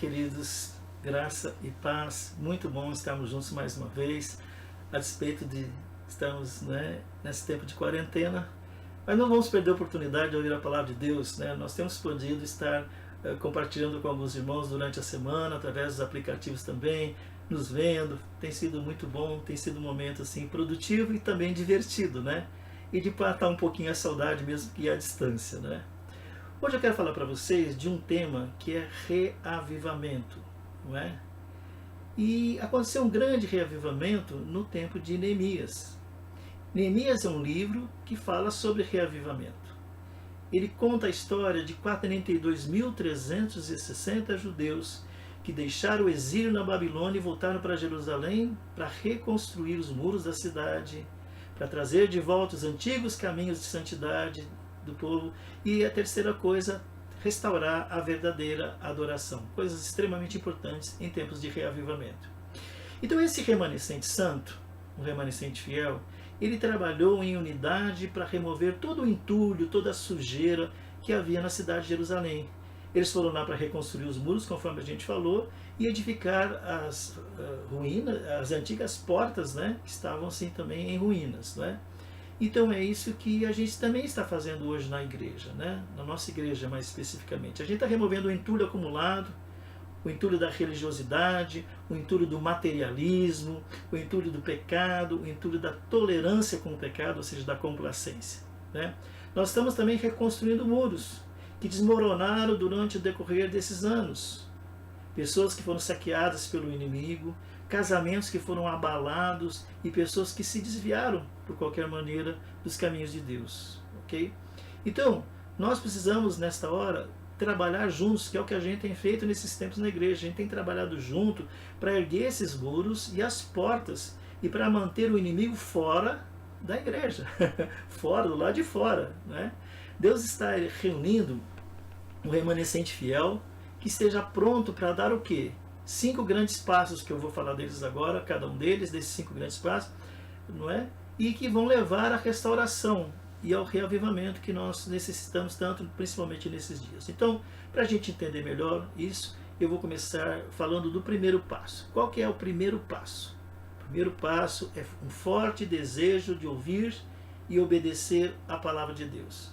queridos, graça e paz. Muito bom estarmos juntos mais uma vez, a despeito de estarmos nesse tempo de quarentena, mas não vamos perder a oportunidade de ouvir a palavra de Deus. Nós temos podido estar compartilhando com alguns irmãos durante a semana, através dos aplicativos também, nos vendo. Tem sido muito bom, tem sido um momento assim, produtivo e também divertido, e de matar um pouquinho a saudade mesmo que à distância. Hoje eu quero falar para vocês de um tema que é reavivamento, E aconteceu um grande reavivamento no tempo de Neemias. Neemias é um livro que fala sobre reavivamento. Ele conta a história de 42.360 judeus que deixaram o exílio na Babilônia e voltaram para Jerusalém para reconstruir os muros da cidade, para trazer de volta os antigos caminhos de santidade do povo, e a terceira coisa, restaurar a verdadeira adoração. Coisas extremamente importantes em tempos de reavivamento. Então esse remanescente santo, um remanescente fiel, ele trabalhou em unidade para remover todo o entulho, toda a sujeira que havia na cidade de Jerusalém. Eles foram lá para reconstruir os muros, conforme a gente falou, e edificar as ruínas, as antigas portas, que estavam assim também em ruínas. Então é isso que a gente também está fazendo hoje na igreja, na nossa igreja mais especificamente. A gente está removendo o entulho acumulado, o entulho da religiosidade, o entulho do materialismo, o entulho do pecado, o entulho da tolerância com o pecado, ou seja, da complacência. Nós estamos também reconstruindo muros que desmoronaram durante o decorrer desses anos. Pessoas que foram saqueadas pelo inimigo, casamentos que foram abalados e pessoas que se desviaram, por qualquer maneira, dos caminhos de Deus. Ok? Então, nós precisamos, nesta hora, trabalhar juntos, que é o que a gente tem feito nesses tempos na igreja. A gente tem trabalhado junto para erguer esses muros e as portas e para manter o inimigo fora da igreja, fora, do lado de fora. Deus está reunindo um remanescente fiel que esteja pronto para dar o quê? 5 grandes passos, que eu vou falar deles agora, cada um deles, desses 5 grandes passos, e que vão levar à restauração e ao reavivamento que nós necessitamos tanto, principalmente nesses dias. Então, para a gente entender melhor isso, eu vou começar falando do primeiro passo. Qual que é o primeiro passo? O primeiro passo é um forte desejo de ouvir e obedecer a palavra de Deus.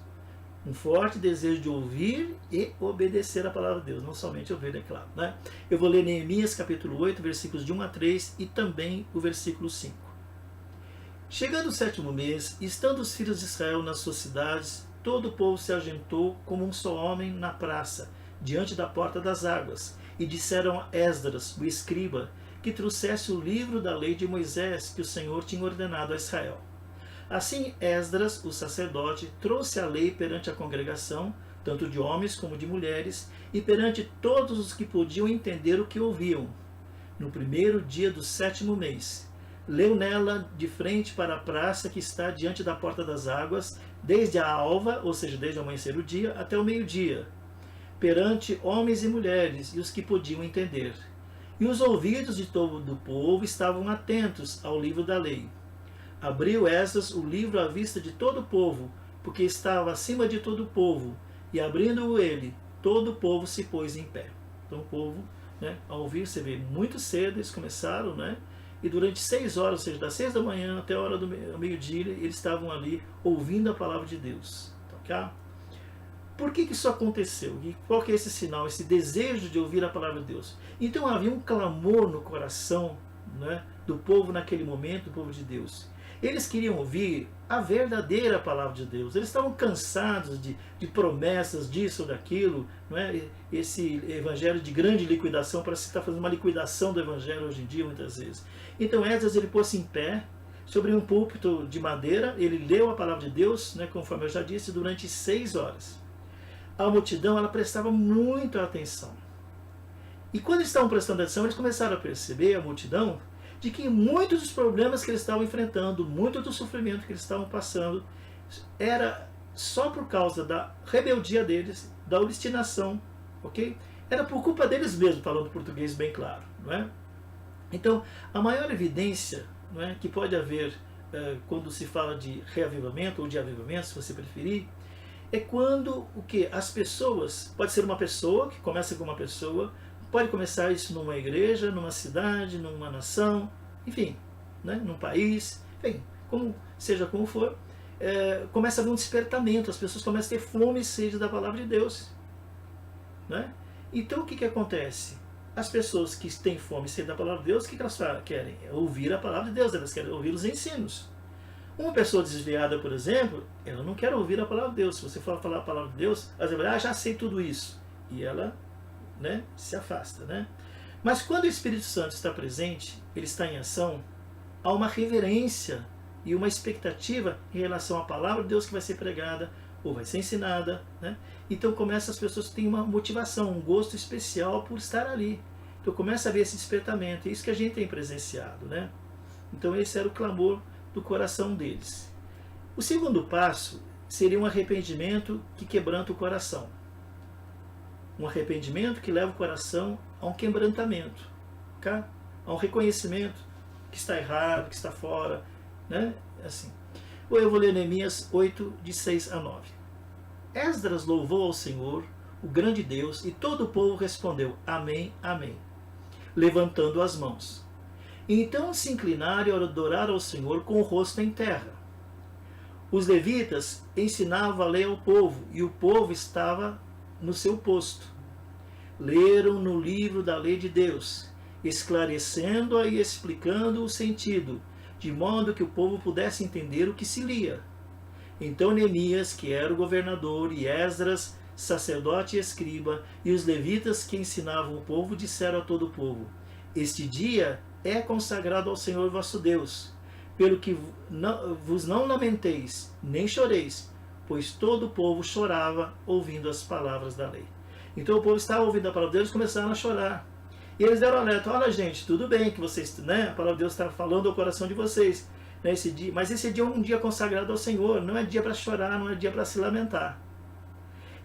Um forte desejo de ouvir e obedecer a palavra de Deus, não somente ouvir, é claro. Eu vou ler Neemias capítulo 8, versículos de 1 a 3 e também o versículo 5. Chegando o 7º mês, estando os filhos de Israel nas suas cidades, todo o povo se ajuntou como um só homem na praça, diante da porta das águas, e disseram a Esdras, o escriba, que trouxesse o livro da lei de Moisés, que o Senhor tinha ordenado a Israel. Assim Esdras, o sacerdote, trouxe a lei perante a congregação, tanto de homens como de mulheres, e perante todos os que podiam entender o que ouviam. No primeiro dia do 7º mês, leu nela de frente para a praça que está diante da porta das águas, desde a alva, ou seja, desde o amanhecer do dia, até o meio-dia, perante homens e mulheres e os que podiam entender. E os ouvidos de todo o povo estavam atentos ao livro da lei. Abriu Esdras o livro à vista de todo o povo, porque estava acima de todo o povo, e abrindo-o ele, todo o povo se pôs em pé. Então o povo, ao ouvir, você vê, muito cedo eles começaram, e durante 6 horas, ou seja, das 6 da manhã até a hora do meio-dia, eles estavam ali ouvindo a palavra de Deus. Tá? Por que isso aconteceu? E qual que é esse sinal, esse desejo de ouvir a palavra de Deus? Então havia um clamor no coração do povo naquele momento, do povo de Deus. Eles queriam ouvir a verdadeira palavra de Deus. Eles estavam cansados de promessas disso ou daquilo. Esse evangelho de grande liquidação, parece que está fazendo uma liquidação do evangelho hoje em dia, muitas vezes. Então Esdras, ele pôs-se em pé, sobre um púlpito de madeira, ele leu a palavra de Deus, conforme eu já disse, durante 6 horas. A multidão, ela prestava muita atenção. E quando eles estavam prestando atenção, eles começaram a perceber, a multidão, de que muitos dos problemas que eles estavam enfrentando, muito do sofrimento que eles estavam passando, era só por causa da rebeldia deles, da obstinação, ok? Era por culpa deles mesmos, falando português bem claro, Então, a maior evidência que pode haver quando se fala de reavivamento, ou de avivamento, se você preferir, é quando as pessoas, pode ser uma pessoa, que começa com uma pessoa, Pode começar isso numa igreja, numa cidade, numa nação, enfim, né, num país, enfim, seja como for, começa a haver um despertamento, as pessoas começam a ter fome e sede da palavra de Deus. Né? Então o que acontece? As pessoas que têm fome e sede da palavra de Deus, o que elas querem? É ouvir a palavra de Deus, elas querem ouvir os ensinos. Uma pessoa desviada, por exemplo, ela não quer ouvir a palavra de Deus. Se você for falar a palavra de Deus, ela vai dizer, já sei tudo isso. E ela, né, se afasta. Né? Mas quando o Espírito Santo está presente, ele está em ação, há uma reverência e uma expectativa em relação à palavra de Deus que vai ser pregada ou vai ser ensinada. Né? Então começa as pessoas que têm uma motivação, um gosto especial por estar ali. Então começa a haver esse despertamento. É isso que a gente tem presenciado. Né? Então esse era o clamor do coração deles. O segundo passo seria um arrependimento que quebranta o coração. Um arrependimento que leva o coração a um quebrantamento, tá? A um reconhecimento que está errado, que está fora, né? Assim. Ou eu vou ler Neemias 8, de 6 a 9. Esdras louvou ao Senhor, o grande Deus, e todo o povo respondeu, amém, amém, levantando as mãos. E então se inclinaram e adoraram ao Senhor com o rosto em terra. Os levitas ensinavam a lei ao povo, e o povo estava no seu posto. Leram no livro da lei de Deus, esclarecendo-a e explicando o sentido, de modo que o povo pudesse entender o que se lia. Então Neemias, que era o governador, e Esdras, sacerdote e escriba, e os levitas que ensinavam o povo, disseram a todo o povo, este dia é consagrado ao Senhor vosso Deus, pelo que vos não lamenteis, nem choreis, pois todo o povo chorava ouvindo as palavras da lei. Então o povo estava ouvindo a palavra de Deus e começaram a chorar. E eles deram alerta, olha gente, tudo bem que vocês, né, a palavra de Deus está falando ao coração de vocês, né, esse dia, mas esse dia é um dia consagrado ao Senhor, não é dia para chorar, não é dia para se lamentar.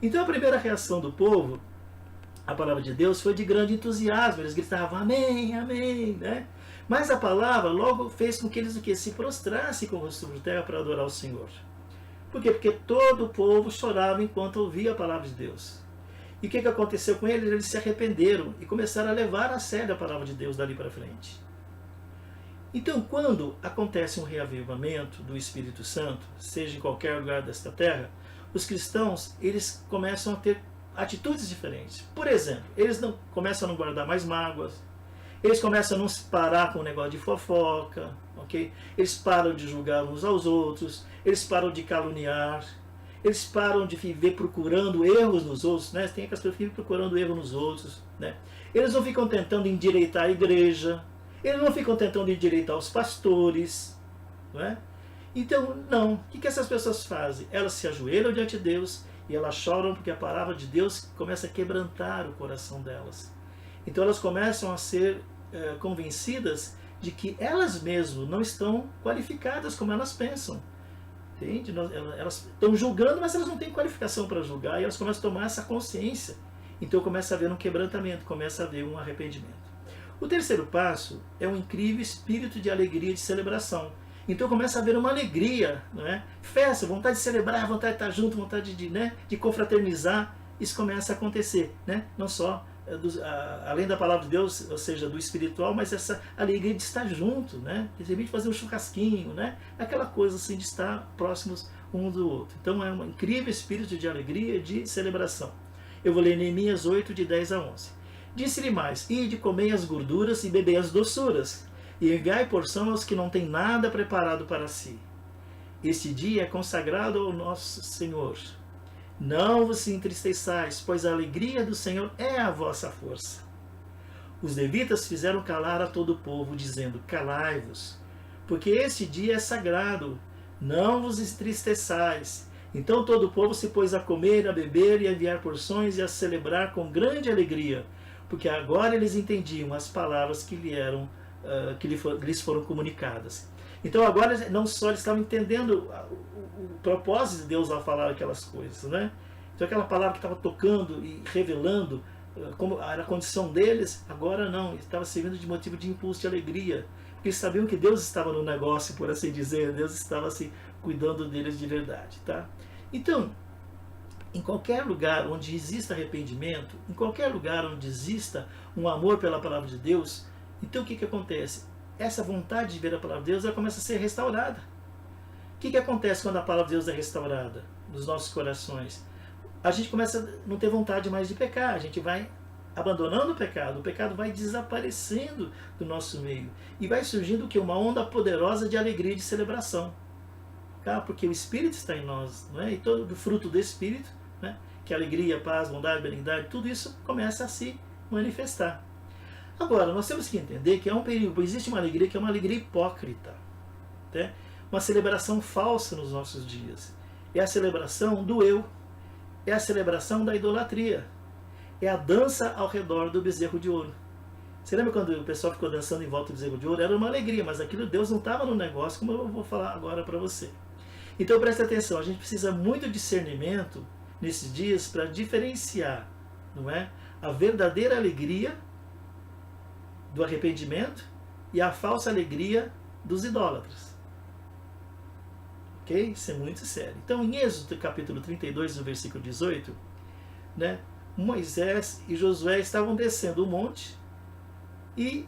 Então a primeira reação do povo, a palavra de Deus, foi de grande entusiasmo, eles gritavam amém, amém, né? Mas a palavra logo fez com que eles se prostrassem com o rosto de terra para adorar o Senhor. Por quê? Porque todo o povo chorava enquanto ouvia a palavra de Deus. E o que aconteceu com eles? Eles se arrependeram e começaram a levar a sério a palavra de Deus dali para frente. Então, quando acontece um reavivamento do Espírito Santo, seja em qualquer lugar desta terra, os cristãos eles começam a ter atitudes diferentes. Por exemplo, eles começam a não guardar mais mágoas, eles começam a não se parar com o negócio de fofoca, ok? Eles param de julgar uns aos outros, eles param de caluniar, eles param de viver procurando erros nos outros, né? Tem aquelas pessoas que vivem procurando erro nos outros, né? Eles não ficam tentando endireitar a igreja, eles não ficam tentando endireitar os pastores, não é? Então, não. O que essas pessoas fazem? Elas se ajoelham diante de Deus e elas choram porque a palavra de Deus começa a quebrantar o coração delas. Então elas começam a ser convencidas de que elas mesmas não estão qualificadas como elas pensam. Entende? Elas estão julgando, mas elas não têm qualificação para julgar, e elas começam a tomar essa consciência. Então começa a haver um quebrantamento, começa a haver um arrependimento. O terceiro passo é um incrível espírito de alegria e de celebração. Então começa a haver uma alegria, não é? Festa, vontade de celebrar, vontade de estar junto, vontade de confraternizar. Isso começa a acontecer, né? Não só além da palavra de Deus, ou seja, do espiritual, mas essa alegria de estar junto, né? De repente fazer um churrasquinho, né? Aquela coisa assim de estar próximos um do outro. Então é um incrível espírito de alegria e de celebração. Eu vou ler Neemias 8, de 10 a 11. Disse-lhe mais, ide, comei as gorduras e bebei as doçuras, e enviai porção aos que não têm nada preparado para si. Este dia é consagrado ao nosso Senhor. Não vos entristeçais, pois a alegria do Senhor é a vossa força. Os levitas fizeram calar a todo o povo, dizendo, calai-vos, porque este dia é sagrado, não vos entristeçais. Então todo o povo se pôs a comer, a beber e a enviar porções e a celebrar com grande alegria, porque agora eles entendiam as palavras que lhes foram comunicadas. Então agora não só eles estavam entendendo o propósito de Deus ao falar aquelas coisas, né? Então aquela palavra que estava tocando e revelando como era a condição deles, agora não, estava servindo de motivo de impulso, de alegria, porque eles sabiam que Deus estava no negócio, por assim dizer, Deus estava assim, cuidando deles de verdade, tá? Então, em qualquer lugar onde exista arrependimento, em qualquer lugar onde exista um amor pela palavra de Deus, então o que acontece? Essa vontade de ver a palavra de Deus, ela começa a ser restaurada. O que acontece quando a palavra de Deus é restaurada nos nossos corações? A gente começa a não ter vontade mais de pecar, a gente vai abandonando o pecado vai desaparecendo do nosso meio. E vai surgindo o que? Uma onda poderosa de alegria e de celebração. Tá? Porque o Espírito está em nós, não é? E todo o fruto do Espírito, né? Que é alegria, paz, bondade, benignidade, tudo isso começa a se manifestar. Agora, nós temos que entender que é um perigo, existe uma alegria que é uma alegria hipócrita. Tá? Uma celebração falsa nos nossos dias. É a celebração do eu, é a celebração da idolatria, é a dança ao redor do bezerro de ouro. Você lembra quando o pessoal ficou dançando em volta do bezerro de ouro? Era uma alegria, mas aquilo Deus não estava no negócio, como eu vou falar agora para você. Então preste atenção, a gente precisa muito discernimento nesses dias para diferenciar, não é? A verdadeira alegria do arrependimento e a falsa alegria dos idólatras. Ok? Isso é muito sério. Então, em Êxodo capítulo 32, no versículo 18, né, Moisés e Josué estavam descendo o monte e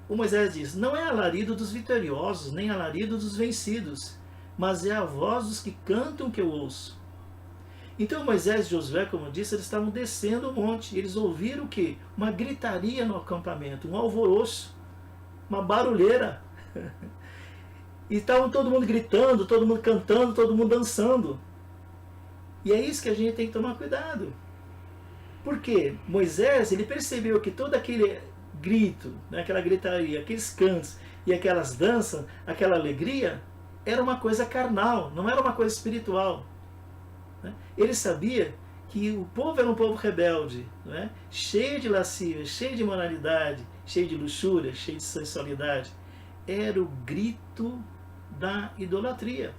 o Moisés diz: não é alarido dos vitoriosos, nem alarido dos vencidos, mas é a voz dos que cantam que eu ouço. Então Moisés e Josué, como eu disse, eles estavam descendo o monte e eles ouviram o quê? Uma gritaria no acampamento, um alvoroço, uma barulheira. E estavam todo mundo gritando, todo mundo cantando, todo mundo dançando. E é isso que a gente tem que tomar cuidado. Porque Moisés, ele percebeu que todo aquele grito, né, aquela gritaria, aqueles cantos e aquelas danças, aquela alegria, era uma coisa carnal, não era uma coisa espiritual. Né? Ele sabia que o povo era um povo rebelde, né? Cheio de lascívia, cheio de imoralidade, cheio de luxúria, cheio de sensualidade. Era o grito da idolatria.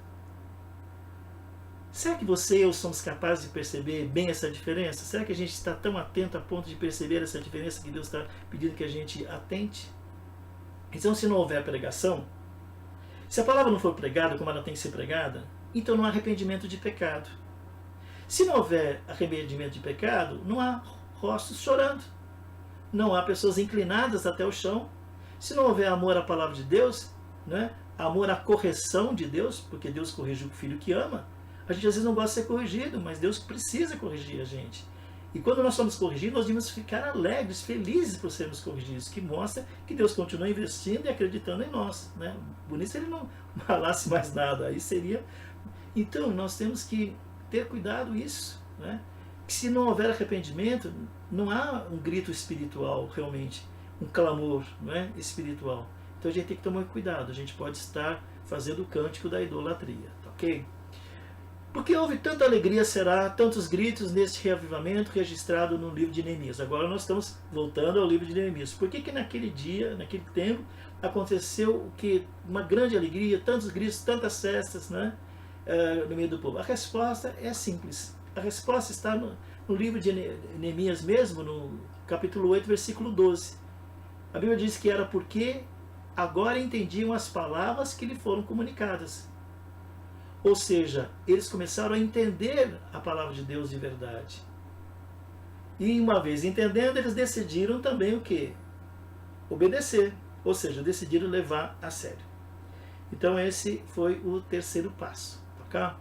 Será que você e eu somos capazes de perceber bem essa diferença? Será que a gente está tão atento a ponto de perceber essa diferença que Deus está pedindo que a gente atente? Então, se não houver pregação, se a palavra não for pregada como ela tem que ser pregada, então não há arrependimento de pecado. Se não houver arrependimento de pecado, não há rostos chorando. Não há pessoas inclinadas até o chão. Se não houver amor à palavra de Deus, né? Amor à correção de Deus, porque Deus corrige o filho que ama. A gente às vezes não gosta de ser corrigido, mas Deus precisa corrigir a gente. E quando nós somos corrigidos, nós devemos ficar alegres, felizes por sermos corrigidos, que mostra que Deus continua investindo e acreditando em nós. Né? Bonito se ele não falasse mais nada, aí seria... Então, nós temos que ter cuidado isso, né? Que se não houver arrependimento, não há um grito espiritual realmente, um clamor, não é? Espiritual. Então a gente tem que tomar cuidado, a gente pode estar fazendo o cântico da idolatria, tá ok? Porque houve tanta alegria, será, tantos gritos neste reavivamento registrado no livro de Neemias. Agora nós estamos voltando ao livro de Neemias. Por que naquele dia, naquele tempo, aconteceu o que? Uma grande alegria, tantos gritos, tantas festas, né? No meio do povo. A resposta é simples. A resposta está no livro de Neemias mesmo, no capítulo 8, versículo 12. A Bíblia diz que era porque agora entendiam as palavras que lhe foram comunicadas. Ou seja, eles começaram a entender a palavra de Deus de verdade. E uma vez entendendo, eles decidiram também o quê? Obedecer. Ou seja, decidiram levar a sério. Então esse foi o terceiro passo. Tá?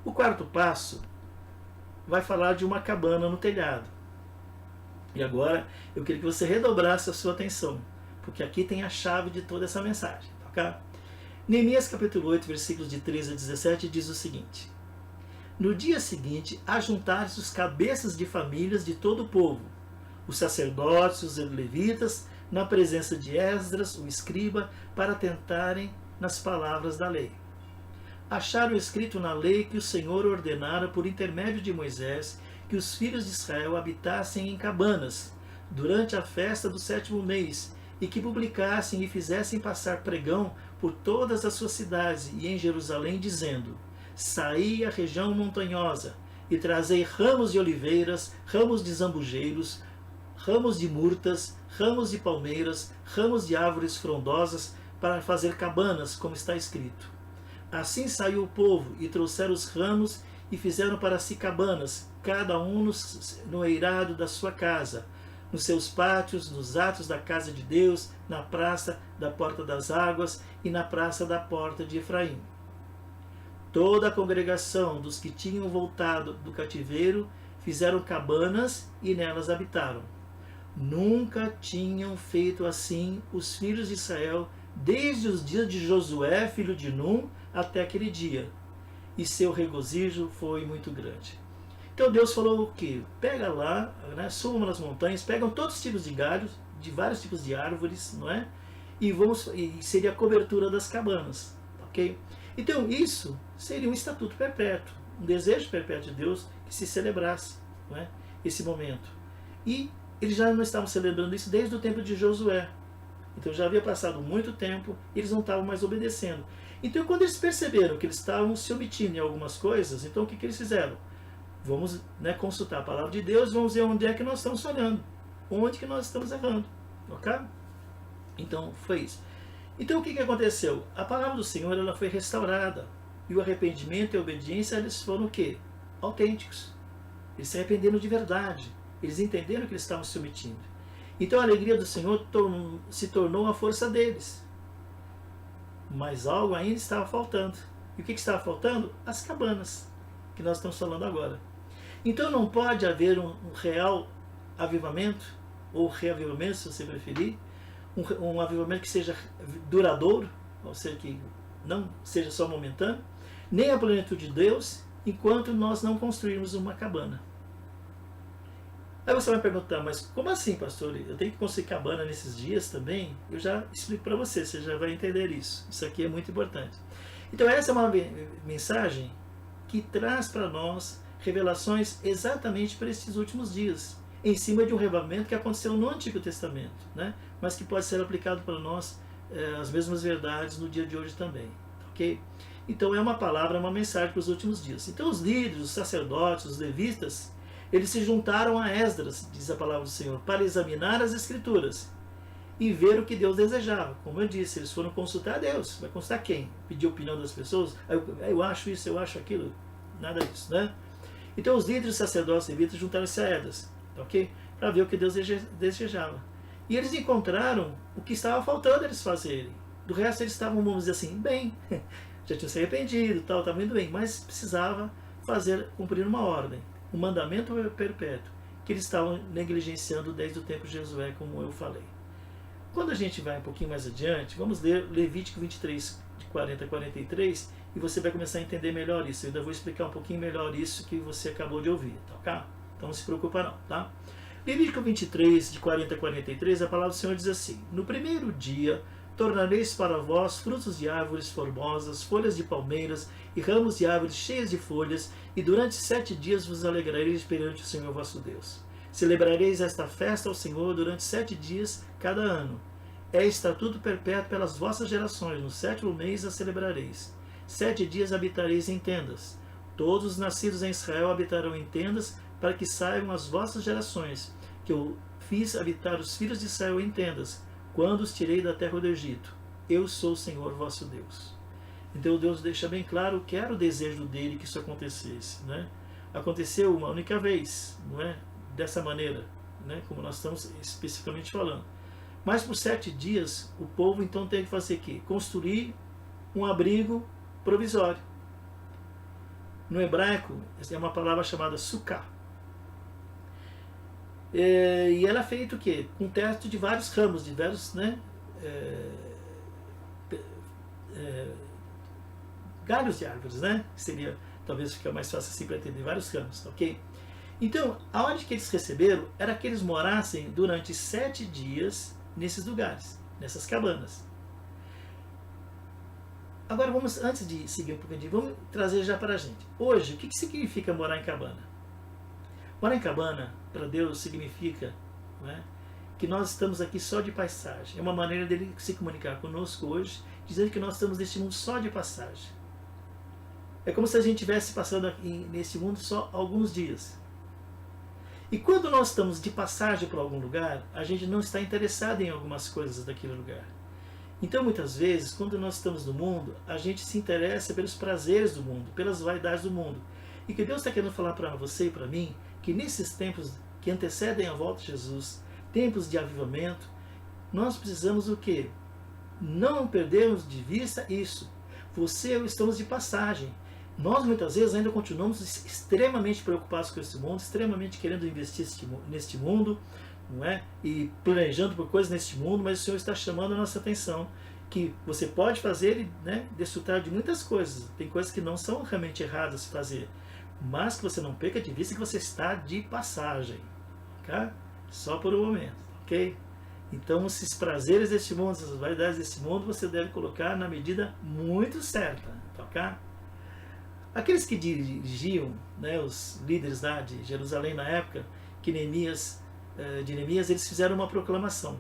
O quarto passo vai falar de uma cabana no telhado. E agora eu queria que você redobrasse a sua atenção, porque aqui tem a chave de toda essa mensagem. Tá? Neemias capítulo 8, versículos de 13 a 17 diz o seguinte: no dia seguinte, ajuntaram-se os cabeças de famílias de todo o povo, os sacerdotes, os levitas, na presença de Esdras, o escriba, para tentarem nas palavras da lei. Acharam escrito na lei que o Senhor ordenara por intermédio de Moisés que os filhos de Israel habitassem em cabanas durante a festa do 7º mês e que publicassem e fizessem passar pregão por todas as suas cidades e em Jerusalém, dizendo: saí à região montanhosa e trazei ramos de oliveiras, ramos de zambujeiros, ramos de murtas, ramos de palmeiras, ramos de árvores frondosas para fazer cabanas, como está escrito. Assim saiu o povo e trouxeram os ramos e fizeram para si cabanas, cada um no eirado da sua casa, nos seus pátios, nos atos da casa de Deus, na praça da porta das águas e na praça da porta de Efraim. Toda a congregação dos que tinham voltado do cativeiro fizeram cabanas e nelas habitaram. Nunca tinham feito assim os filhos de Israel desde os dias de Josué, filho de Num, até aquele dia. E seu regozijo foi muito grande. Então Deus falou o quê? Pega lá, né, subam nas montanhas, pegam todos os tipos de galhos, de vários tipos de árvores, não é? E seria a cobertura das cabanas, ok? Então isso seria um estatuto perpétuo, um desejo perpétuo de Deus que se celebrasse, não é? Esse momento. E eles já não estavam celebrando isso desde o tempo de Josué. Então já havia passado muito tempo e eles não estavam mais obedecendo. Então quando eles perceberam que eles estavam se omitindo em algumas coisas, então o que eles fizeram? Vamos, né, consultar a palavra de Deus, vamos ver onde é que nós estamos falhando, onde que nós estamos errando, ok? Então foi isso. Então o que aconteceu? A palavra do Senhor ela foi restaurada e o arrependimento e a obediência eles foram o quê? Autênticos. Eles se arrependeram de verdade. Eles entenderam que eles estavam se omitindo. Então a alegria do Senhor se tornou a força deles. Mas algo ainda estava faltando. E o que estava faltando? As cabanas, que nós estamos falando agora. Então não pode haver um real avivamento, ou reavivamento, se você preferir, um avivamento que seja duradouro, ou seja, que não seja só momentâneo, nem a plenitude de Deus, enquanto nós não construirmos uma cabana. Aí você vai perguntar, mas como assim, pastor? Eu tenho que construir cabana nesses dias também? Eu já explico para você já vai entender isso. Isso aqui é muito importante. Então essa é uma mensagem que traz para nós revelações exatamente para esses últimos dias, em cima de um reavivamento que aconteceu no Antigo Testamento, né? Mas que pode ser aplicado para nós as mesmas verdades no dia de hoje também, ok? Então é uma palavra, uma mensagem para os últimos dias. Então os líderes, os sacerdotes, os levitas, eles se juntaram a Esdras, diz a palavra do Senhor, para examinar as Escrituras e ver o que Deus desejava. Como eu disse, eles foram consultar a Deus. Vai consultar quem? Pedir a opinião das pessoas? Eu acho isso, eu acho aquilo. Nada disso, né? Então os líderes, sacerdotes e levitas juntaram-se a Esdras, ok? Para ver o que Deus desejava. E eles encontraram o que estava faltando eles fazerem. Do resto eles estavam, vamos dizer assim, bem. Já tinham se arrependido, tal, estavam indo bem. Mas precisava cumprir uma ordem. Um mandamento perpétuo, que eles estavam negligenciando desde o tempo de Josué, como eu falei. Quando a gente vai um pouquinho mais adiante, vamos ler Levítico 23, de 40 a 43, e você vai começar a entender melhor isso. Eu ainda vou explicar um pouquinho melhor isso que você acabou de ouvir, tá ok? Então não se preocupa não, tá? Levítico 23, de 40 a 43, a palavra do Senhor diz assim: No primeiro dia tornareis para vós frutos de árvores formosas, folhas de palmeiras e ramos de árvores cheias de folhas, e durante 7 dias vos alegrareis perante o Senhor vosso Deus. Celebrareis esta festa ao Senhor durante 7 dias cada ano. É estatuto perpétuo pelas vossas gerações, no 7º mês a celebrareis. 7 dias habitareis em tendas. Todos os nascidos em Israel habitarão em tendas, para que saibam as vossas gerações, que eu fiz habitar os filhos de Israel em tendas, quando os tirei da terra do Egito. Eu sou o Senhor vosso Deus. Então Deus deixa bem claro que era o desejo dele que isso acontecesse, né? Aconteceu uma única vez, não é? Dessa maneira, né? Como nós estamos especificamente falando. Mas por 7 dias, o povo então tem que fazer o quê? Construir um abrigo provisório. No hebraico, é uma palavra chamada sukkah. E ela é feita o quê? Com teto de vários ramos, diversos, né? Galhos de árvores, né? Seria, talvez ficar mais fácil assim para entender, vários ramos, ok? Então, aonde que eles receberam era que eles morassem durante 7 dias nesses lugares, nessas cabanas. Agora vamos, antes de seguir um pouquinho, vamos trazer já para a gente. Hoje, o que significa morar em cabana? Morar em cabana, para Deus, significa, não é, que nós estamos aqui só de passagem. É uma maneira dele se comunicar conosco hoje, dizendo que nós estamos neste mundo só de passagem. É como se a gente estivesse passando aqui nesse mundo só alguns dias. E quando nós estamos de passagem para algum lugar, a gente não está interessado em algumas coisas daquele lugar. Então, muitas vezes, quando nós estamos no mundo, a gente se interessa pelos prazeres do mundo, pelas vaidades do mundo. E que Deus está querendo falar para você e para mim, que nesses tempos que antecedem a volta de Jesus, tempos de avivamento, nós precisamos o quê? Não perdermos de vista isso. Você e eu estamos de passagem. Nós muitas vezes ainda continuamos extremamente preocupados com esse mundo, extremamente querendo investir neste mundo, não é? E planejando por coisas neste mundo, mas o Senhor está chamando a nossa atenção que você pode fazer e, né, desfrutar de muitas coisas. Tem coisas que não são realmente erradas de fazer, mas que você não perca de vista que você está de passagem, ok? Só por um momento, ok? Então, esses prazeres deste mundo, essas vaidades deste mundo, você deve colocar na medida muito certa, ok? Aqueles que dirigiam, né, os líderes lá de Jerusalém na época, que Neemias, eles fizeram uma proclamação.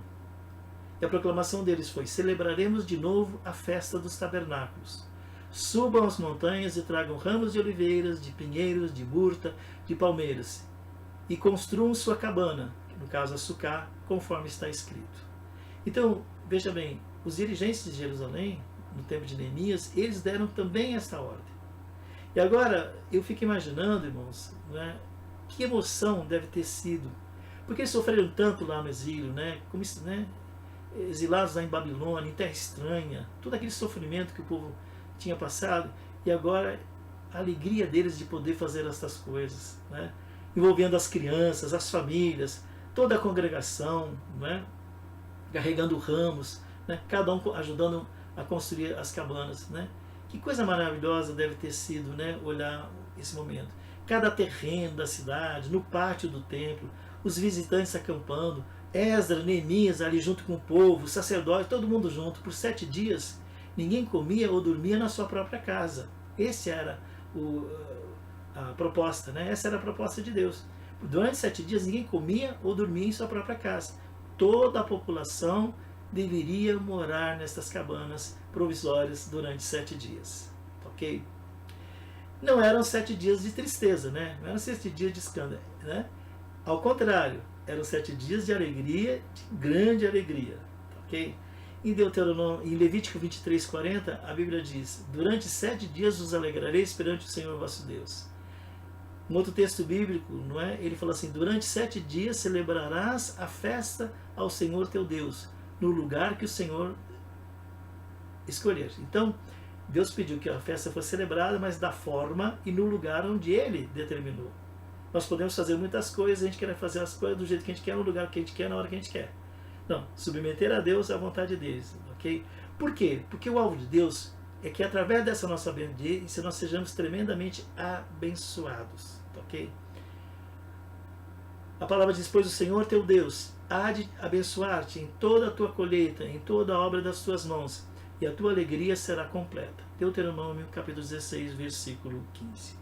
E a proclamação deles foi: celebraremos de novo a festa dos tabernáculos. Subam as montanhas e tragam ramos de oliveiras, de pinheiros, de murta, de palmeiras, e construam sua cabana, no caso a Sucá, conforme está escrito. Então, veja bem, os dirigentes de Jerusalém, no tempo de Neemias, eles deram também esta ordem. E agora, eu fico imaginando, irmãos, né, que emoção deve ter sido, porque eles sofreram tanto lá no exílio, né, como, né, exilados lá em Babilônia, em terra estranha, todo aquele sofrimento que o povo tinha passado, e agora a alegria deles de poder fazer estas coisas, né, envolvendo as crianças, as famílias, toda a congregação, né, carregando ramos, né, cada um ajudando a construir as cabanas, né. Que coisa maravilhosa deve ter sido, né, olhar esse momento. Cada terreno da cidade, no pátio do templo, os visitantes acampando, Esdras, Neemias ali junto com o povo, os sacerdotes, todo mundo junto, por 7 dias, ninguém comia ou dormia na sua própria casa. Essa era a proposta, né? Essa era a proposta de Deus. Durante 7 dias ninguém comia ou dormia em sua própria casa. Toda a população deveria morar nestas cabanas provisórias durante 7 dias. Ok? Não eram 7 dias de tristeza, né? Não eram 7 dias de escândalo, né? Ao contrário, eram 7 dias de alegria, de grande alegria. Ok? Em Levítico 23:40, a Bíblia diz: durante 7 dias os alegrareis perante o Senhor vosso Deus. Um outro texto bíblico, não é? Ele fala assim: durante 7 dias celebrarás a festa ao Senhor teu Deus, no lugar que o Senhor escolher. Então, Deus pediu que a festa fosse celebrada, mas da forma e no lugar onde Ele determinou. Nós podemos fazer muitas coisas, a gente quer fazer as coisas do jeito que a gente quer, no lugar que a gente quer, na hora que a gente quer. Não, submeter a Deus à vontade deles, ok? Por quê? Porque o alvo de Deus é que através dessa nossa obediência nós sejamos tremendamente abençoados, ok? A palavra diz: pois o Senhor teu Deus há de abençoar-te em toda a tua colheita, em toda a obra das tuas mãos, e a tua alegria será completa. Deuteronômio capítulo 16, versículo 15.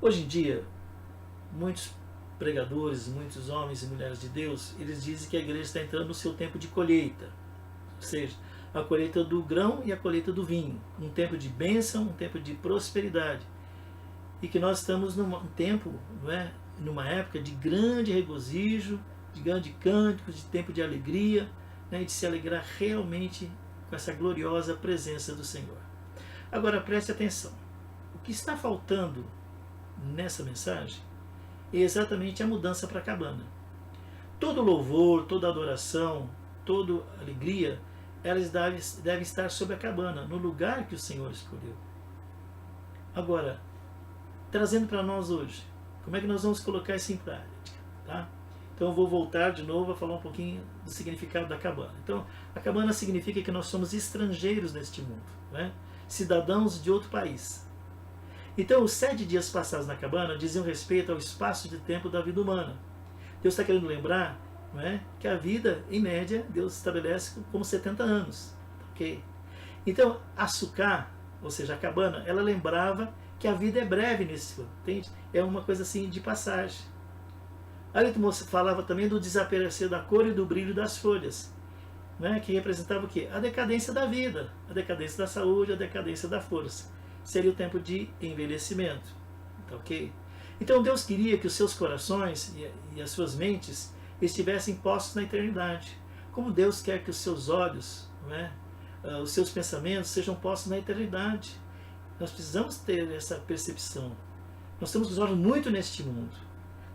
Hoje em dia, muitos pregadores, muitos homens e mulheres de Deus, eles dizem que a igreja está entrando no seu tempo de colheita, ou seja, a colheita do grão e a colheita do vinho, um tempo de bênção, um tempo de prosperidade, e que nós estamos num tempo, não é, numa época de grande regozijo, de grande cânticos, de tempo de alegria, né, de se alegrar realmente com essa gloriosa presença do Senhor. Agora preste atenção, o que está faltando nessa mensagem é exatamente a mudança para a cabana. Todo louvor, toda adoração, toda alegria, elas devem estar sobre a cabana, no lugar que o Senhor escolheu. Agora, trazendo para nós hoje, como é que nós vamos colocar isso em prática? Tá? Então eu vou voltar de novo a falar um pouquinho do significado da cabana. Então, a cabana significa que nós somos estrangeiros neste mundo, né? Cidadãos de outro país. Então, os 7 dias passados na cabana diziam respeito ao espaço de tempo da vida humana. Deus está querendo lembrar, não é, que a vida, em média, Deus estabelece como 70 anos. Okay? Então, a Sucá, ou seja, a cabana, ela lembrava que a vida é breve nesse mundo, entende? É uma coisa assim de passagem. Ali falava também do desaparecer da cor e do brilho das folhas, né, que representava o quê? A decadência da vida, a decadência da saúde, a decadência da força. Seria o tempo de envelhecimento. Tá, ok? Então Deus queria que os seus corações e as suas mentes estivessem postos na eternidade. Como Deus quer que os seus olhos, não é, os seus pensamentos sejam postos na eternidade. Nós precisamos ter essa percepção. Nós temos os olhos muito neste mundo.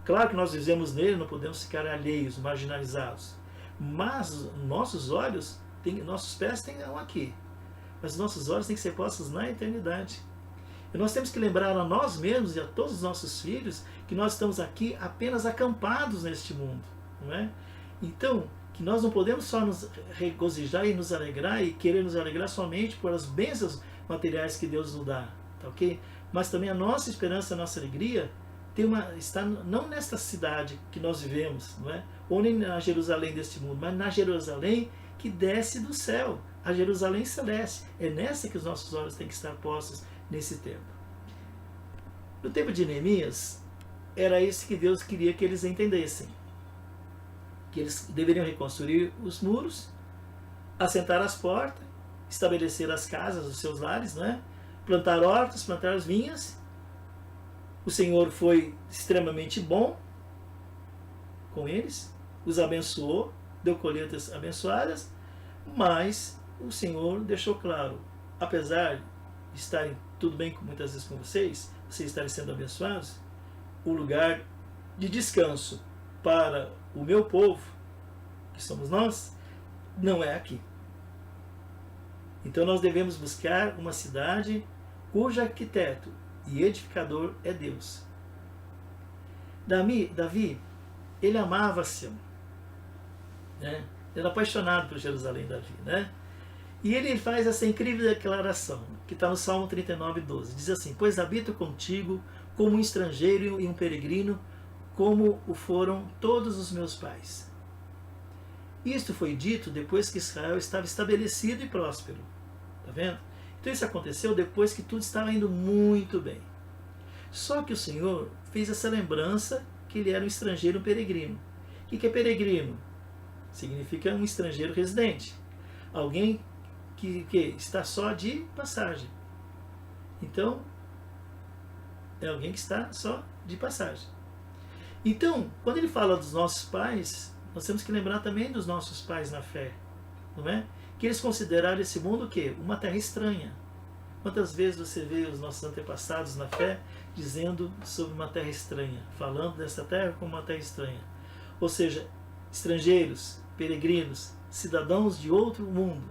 Claro que nós vivemos nele, não podemos ficar alheios, marginalizados. Mas nossos olhos, nossos pés estão aqui. Mas nossos olhos têm que ser postos na eternidade. E nós temos que lembrar a nós mesmos e a todos os nossos filhos que nós estamos aqui apenas acampados neste mundo. Não é? Então, que nós não podemos só nos regozijar e nos alegrar e querer nos alegrar somente por as bênçãos materiais que Deus nos dá. Tá, ok? Mas também a nossa esperança, a nossa alegria está não nesta cidade que nós vivemos, não é? Ou nem na Jerusalém deste mundo, mas na Jerusalém que desce do céu, a Jerusalém celeste. É nessa que os nossos olhos têm que estar postos nesse tempo. No tempo de Neemias, era isso que Deus queria que eles entendessem. Que eles deveriam reconstruir os muros, assentar as portas, estabelecer as casas, os seus lares, né? Plantar hortas, plantar as vinhas. O Senhor foi extremamente bom com eles, os abençoou, deu colheitas abençoadas, mas o Senhor deixou claro, apesar de estarem tudo bem muitas vezes com vocês estarem sendo abençoados, o lugar de descanso para o meu povo, que somos nós, não é aqui. Então nós devemos buscar uma cidade cujo arquiteto e edificador é Deus. Davi, ele amava Sião, né? Ele era apaixonado por Jerusalém, Davi, né? E ele faz essa incrível declaração, que está no Salmo 39:12. Diz assim: pois habito contigo como um estrangeiro e um peregrino, como o foram todos os meus pais. Isto foi dito depois que Israel estava estabelecido e próspero. Está vendo? Então isso aconteceu depois que tudo estava indo muito bem. Só que o Senhor fez essa lembrança que ele era um estrangeiro, um peregrino. O que é peregrino? Significa um estrangeiro residente. Alguém que está só de passagem. Então, é alguém que está só de passagem. Então, quando ele fala dos nossos pais, nós temos que lembrar também dos nossos pais na fé, não é? Que eles consideraram esse mundo o quê? Uma terra estranha. Quantas vezes você vê os nossos antepassados na fé dizendo sobre uma terra estranha, falando dessa terra como uma terra estranha? Ou seja, estrangeiros, peregrinos, cidadãos de outro mundo,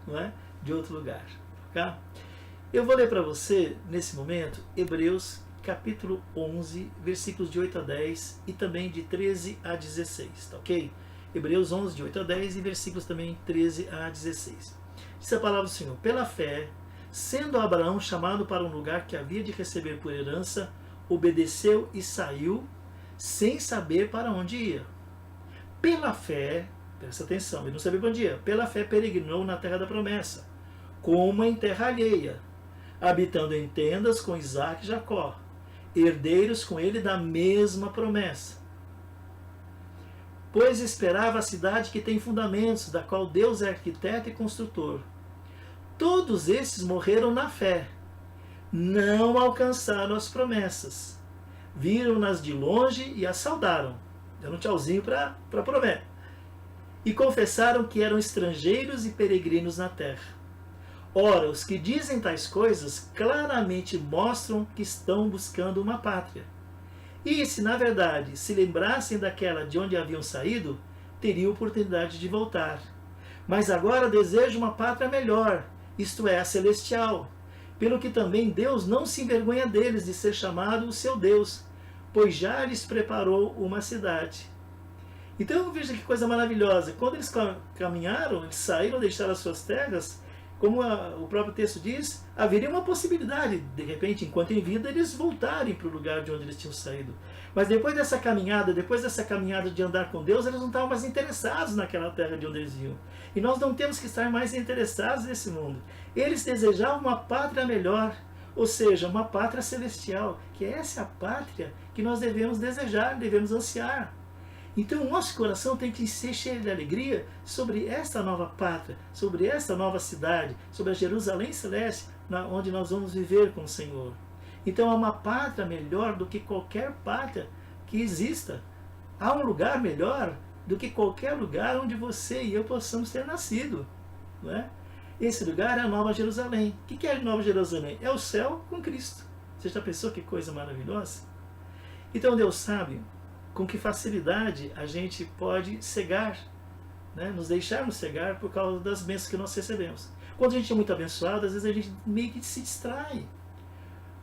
não é? De outro lugar. Tá? Eu vou ler para você, nesse momento, Hebreus capítulo 11, versículos de 8 a 10 e também de 13 a 16, tá ok? Hebreus 11, de 8 a 10 e versículos também 13 a 16. Diz a palavra do Senhor: pela fé, sendo Abraão chamado para um lugar que havia de receber por herança, obedeceu e saiu, sem saber para onde ia. Pela fé, presta atenção, ele não sabia para onde ia, pela fé peregrinou na terra da promessa, como em terra alheia, habitando em tendas com Isaque e Jacó, herdeiros com ele da mesma promessa. Pois esperava a cidade que tem fundamentos, da qual Deus é arquiteto e construtor. Todos esses morreram na fé, não alcançaram as promessas, viram-nas de longe e as saudaram, dando um tchauzinho para a promessa, e confessaram que eram estrangeiros e peregrinos na terra. Ora, os que dizem tais coisas claramente mostram que estão buscando uma pátria. E se, na verdade, se lembrassem daquela de onde haviam saído, teriam oportunidade de voltar. Mas agora desejam uma pátria melhor, isto é, a celestial. Pelo que também Deus não se envergonha deles de ser chamado o seu Deus, pois já lhes preparou uma cidade. Então veja que coisa maravilhosa. Quando eles caminharam, eles saíram, deixaram as suas terras, como o próprio texto diz, haveria uma possibilidade, de repente, enquanto em vida, eles voltarem para o lugar de onde eles tinham saído. Mas depois dessa caminhada de andar com Deus, eles não estavam mais interessados naquela terra de onde eles iam. E nós não temos que estar mais interessados nesse mundo. Eles desejavam uma pátria melhor, ou seja, uma pátria celestial, que essa é a pátria que nós devemos desejar, devemos ansiar. Então o nosso coração tem que ser cheio de alegria sobre esta nova pátria, sobre esta nova cidade, sobre a Jerusalém Celeste, onde nós vamos viver com o Senhor. Então há uma pátria melhor do que qualquer pátria que exista. Há um lugar melhor do que qualquer lugar onde você e eu possamos ter nascido. Não é? Esse lugar é a Nova Jerusalém. O que é a Nova Jerusalém? É o céu com Cristo. Você já pensou que coisa maravilhosa? Então Deus sabe com que facilidade a gente pode cegar, né? Nos deixarmos cegar por causa das bênçãos que nós recebemos. Quando a gente é muito abençoado, às vezes a gente meio que se distrai.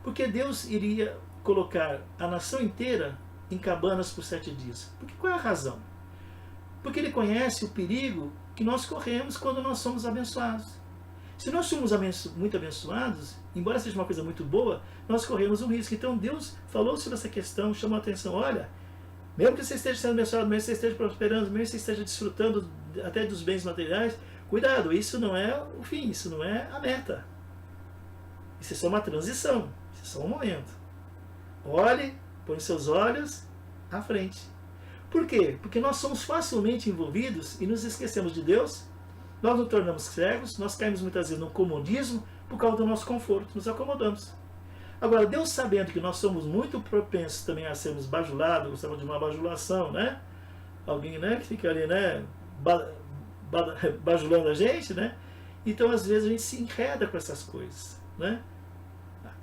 Porque Deus iria colocar a nação inteira em cabanas por 7 dias. Porque qual é a razão? Porque Ele conhece o perigo que nós corremos quando nós somos abençoados. Se nós somos muito abençoados, embora seja uma coisa muito boa, nós corremos um risco. Então Deus falou sobre essa questão, chamou a atenção. Olha, mesmo que você esteja sendo abençoado, mesmo que você esteja prosperando, mesmo que você esteja desfrutando até dos bens materiais, cuidado, isso não é o fim, isso não é a meta. Isso é só uma transição, isso é só um momento. Olhe, põe seus olhos à frente. Por quê? Porque nós somos facilmente envolvidos e nos esquecemos de Deus, nós nos tornamos cegos, nós caímos muitas vezes no comodismo por causa do nosso conforto, nos acomodamos. Agora, Deus sabendo que nós somos muito propensos também a sermos bajulados, gostamos de uma bajulação, né? Alguém, né, que fica ali, né, bajulando a gente, né? Então, às vezes, a gente se enreda com essas coisas, né?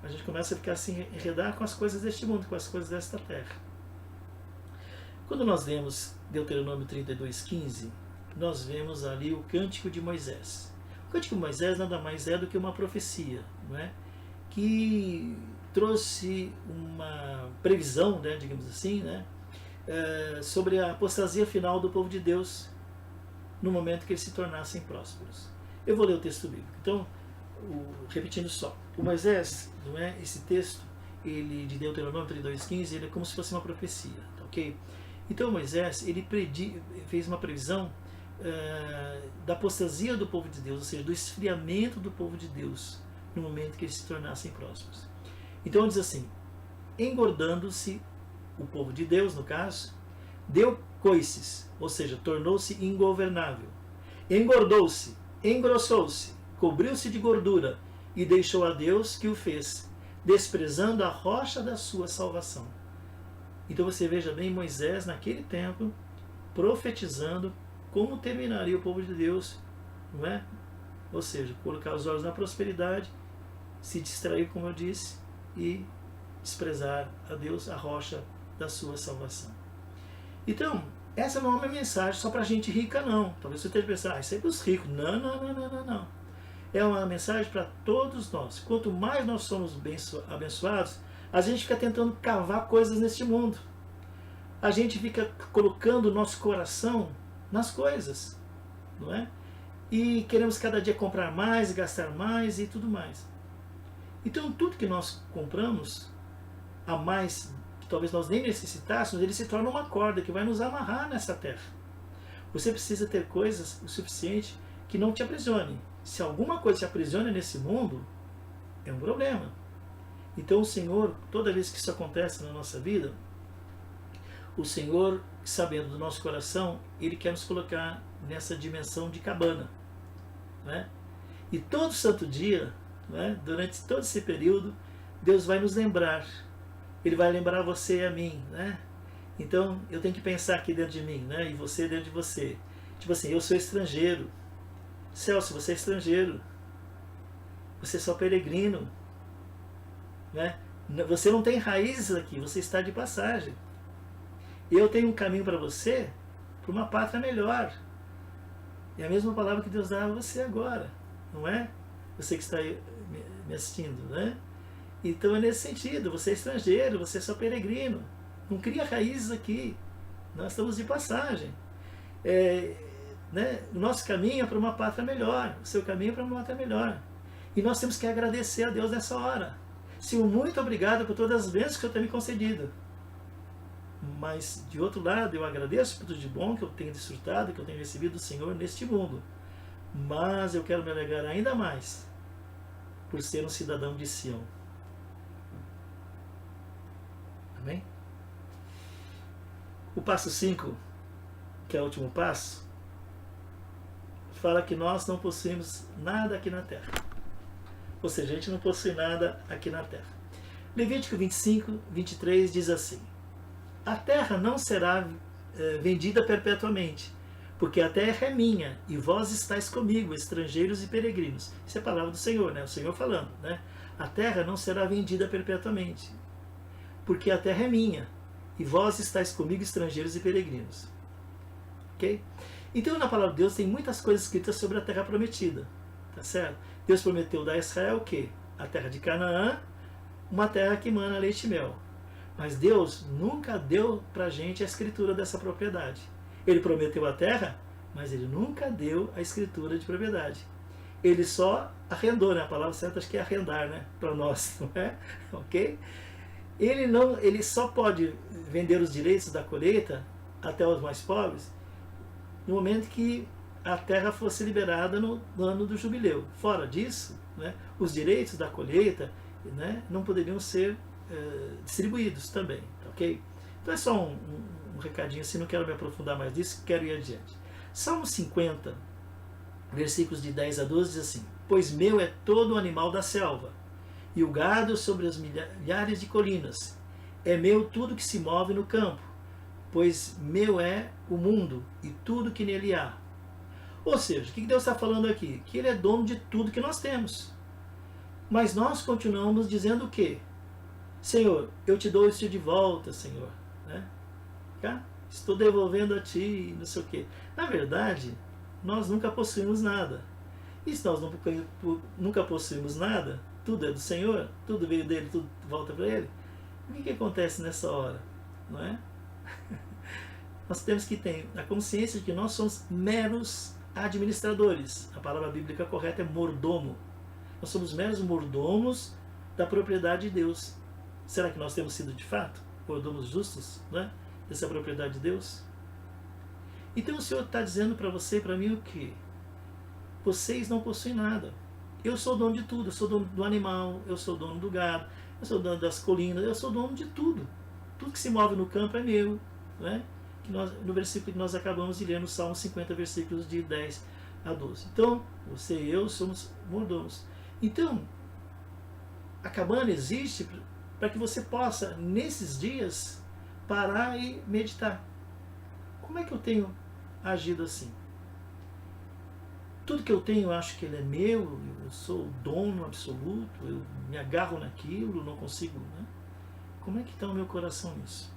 A gente começa a ficar se enredar com as coisas deste mundo, com as coisas desta terra. Quando nós vemos Deuteronômio 32:15, nós vemos ali o Cântico de Moisés. O Cântico de Moisés nada mais é do que uma profecia, não é? Que trouxe uma previsão, né, digamos assim, né, sobre a apostasia final do povo de Deus no momento que eles se tornassem prósperos. Eu vou ler o texto bíblico. Então, repetindo só, o Moisés, não é, esse texto, ele de Deuteronômio 32:15, ele é como se fosse uma profecia, tá, ok? Então Moisés, ele fez uma previsão da apostasia do povo de Deus, ou seja, do esfriamento do povo de Deus no momento que eles se tornassem prósperos. Então diz assim: engordando-se o povo de Deus, no caso, deu coices, ou seja, tornou-se ingovernável. Engordou-se, engrossou-se, cobriu-se de gordura e deixou a Deus que o fez, desprezando a rocha da sua salvação. Então você veja bem Moisés naquele tempo profetizando como terminaria o povo de Deus, não é? Ou seja, colocar os olhos na prosperidade, se distrair, como eu disse, e desprezar a Deus, a rocha da sua salvação. Então, essa não é uma mensagem só para gente rica, não. Talvez você esteja pensando, isso é para os ricos. Não. É uma mensagem para todos nós. Quanto mais nós somos abençoados, a gente fica tentando cavar coisas neste mundo. A gente fica colocando o nosso coração nas coisas, não é? E queremos cada dia comprar mais, gastar mais e tudo mais. Então tudo que nós compramos a mais, que talvez nós nem necessitássemos, ele se torna uma corda que vai nos amarrar nessa terra. Você precisa ter coisas o suficiente que não te aprisione. Se alguma coisa te aprisiona nesse mundo, é um problema. Então o Senhor, toda vez que isso acontece na nossa vida, o Senhor, sabendo do nosso coração, Ele quer nos colocar nessa dimensão de cabana, né? E todo santo dia, né, durante todo esse período, Deus vai nos lembrar. Ele vai lembrar você e a mim, né? Então eu tenho que pensar aqui dentro de mim, né? E você dentro de você. Tipo assim, eu sou estrangeiro. Celso, você é estrangeiro. Você é só peregrino, né? Você não tem raízes aqui, você está de passagem. Eu tenho um caminho para você, para uma pátria melhor. É a mesma palavra que Deus dá a você agora, não é? Você que está aí me assistindo, né? Então é nesse sentido, você é estrangeiro, você é só peregrino. Não cria raízes aqui. Nós estamos de passagem. Né? O nosso caminho é para uma pátria melhor. O seu caminho é para uma pátria melhor. E nós temos que agradecer a Deus nessa hora. Senhor, muito obrigado por todas as bênçãos que eu tenho me concedido. Mas, de outro lado, eu agradeço por tudo de bom que eu tenho desfrutado, que eu tenho recebido do Senhor neste mundo. Mas eu quero me alegrar ainda mais por ser um cidadão de Sião. Amém? O passo 5, que é o último passo, fala que nós não possuímos nada aqui na terra. Ou seja, a gente não possui nada aqui na terra. Levítico 25:23 diz assim: a terra não será vendida perpetuamente, Porque a terra é minha, e vós estáis comigo, estrangeiros e peregrinos. Isso é a palavra do Senhor, né? O Senhor falando, né? A terra não será vendida perpetuamente, porque a terra é minha, e vós estáis comigo, estrangeiros e peregrinos. Ok? Então, na palavra de Deus tem muitas coisas escritas sobre a terra prometida, tá certo? Deus prometeu dar a Israel o quê? A terra de Canaã, uma terra que emana leite e mel. Mas Deus nunca deu para a gente a escritura dessa propriedade. Ele prometeu a terra, mas ele nunca deu a escritura de propriedade. Ele só arrendou, né? A palavra certa acho que é arrendar, né? Para nós, não é? Ok? Ele só pode vender os direitos da colheita até os mais pobres no momento que a terra fosse liberada no ano do jubileu. Fora disso, né, os direitos da colheita, né, não poderiam ser distribuídos também, ok? Então é só um recadinho assim, não quero me aprofundar mais nisso, quero ir adiante. Salmo 50, versículos de 10 a 12 diz assim: Pois meu é todo o animal da selva, e o gado sobre as milhares de colinas. É meu tudo que se move no campo, pois meu é o mundo e tudo que nele há. Ou seja, o que Deus está falando aqui? Que Ele é dono de tudo que nós temos. Mas nós continuamos dizendo o quê? Senhor, eu te dou isso de volta, Senhor. Né? Tá? Estou devolvendo a Ti, não sei o quê. Na verdade, nós nunca possuímos nada. E se nós nunca possuímos nada, tudo é do Senhor, tudo veio dele, tudo volta para Ele. O que acontece nessa hora? Não é? Nós temos que ter a consciência de que nós somos meros administradores. A palavra bíblica correta é mordomo. Nós somos meros mordomos da propriedade de Deus. Será que nós temos sido de fato mordomos justos, né, dessa propriedade de Deus? Então o Senhor está dizendo para você e para mim o quê? Vocês não possuem nada. Eu sou dono de tudo. Eu sou dono do animal, eu sou dono do gado, eu sou dono das colinas, eu sou dono de tudo. Tudo que se move no campo é meu. Né? No versículo que nós acabamos de ler, no Salmo 50, versículos de 10 a 12. Então, você e eu somos mordomos. Então, a cabana existe para que você possa, nesses dias, parar e meditar. Como é que eu tenho agido assim? Tudo que eu tenho, eu acho que ele é meu, eu sou o dono absoluto, eu me agarro naquilo, não consigo. Né? Como é que está o meu coração nisso?